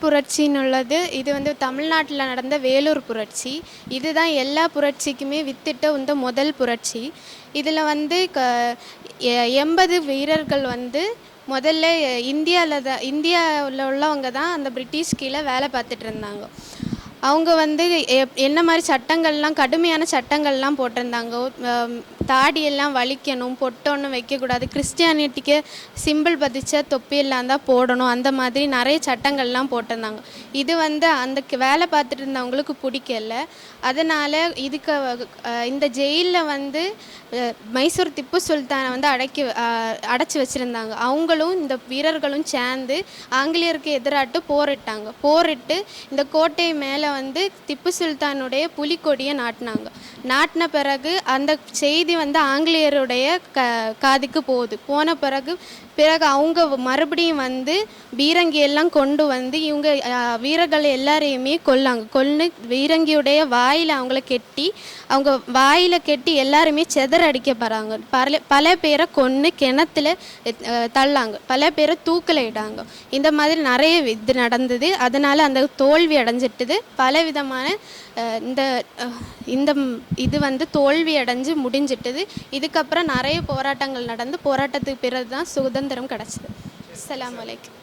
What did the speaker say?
புரட்சின்னு உள்ளது இது வந்து தமிழ்நாட்டில் நடந்த வேலூர் புரட்சி. இதுதான் எல்லா புரட்சிக்குமே வித்திட்ட முதல் புரட்சி. இதில் வந்து 80 வீரர்கள் வந்து முதல்ல இந்தியாவில் உள்ளவங்க தான் அந்த பிரிட்டிஷ் கீழே வேலை பார்த்துட்டு இருந்தாங்க. அவங்க வந்து என்ன மாதிரி சட்டங்கள்லாம் கடுமையான சட்டங்கள்லாம் போட்டிருந்தாங்க. தாடியெல்லாம் வலிக்கணும், பொட்டொன்றும் வைக்கக்கூடாது, கிறிஸ்டியானிட்டிக்கு சிம்பிள் பதிச்ச தொப்பியெல்லாம் தான் போடணும், அந்த மாதிரி நிறைய சட்டங்கள்லாம் போட்டிருந்தாங்க. இது வந்து அந்த வேலை பார்த்துட்டு இருந்தவங்களுக்கு பிடிக்கல. அதனால் இந்த ஜெயிலில் வந்து மைசூர் திப்பு சுல்தானை வந்து அடைச்சி வச்சுருந்தாங்க. அவங்களும் இந்த வீரர்களும் சேர்ந்து ஆங்கிலேயருக்கு எதிராட்டு போரிட்டு இந்த கோட்டை மேலே வந்து திப்பு சுல்தானுடைய புலிக்கொடியை நாட்டின பிறகு அந்த செய்தி வந்து ஆங்கிலேயருடைய காதுக்கு போன பிறகு அவங்க மறுபடியும் வந்து பீரங்கியெல்லாம் கொண்டு வந்து இவங்க வீரர்கள் எல்லாரையுமே கொன்று வீரங்கியுடைய வாயில் அவங்க வாயில் கெட்டி எல்லாருமே செதறடிக்க போகிறாங்க. பல பேரை கொன்று கிணத்துல தள்ளாங்க, பல பேரை தூக்கில் இடாங்க. இந்த மாதிரி நிறைய இது நடந்தது. அதனால் அந்த தோல்வி அடைஞ்சிட்டுது. பலவிதமான இந்த இது வந்து தோல்வி அடைஞ்சு முடிஞ்சிட்டுது. இதுக்கப்புறம் நிறைய போராட்டங்கள் நடந்து போராட்டத்துக்கு பிறகு தான் சுதந்திரம் கிடச்சிது. அஸ்ஸலாமு அலைக்கும்.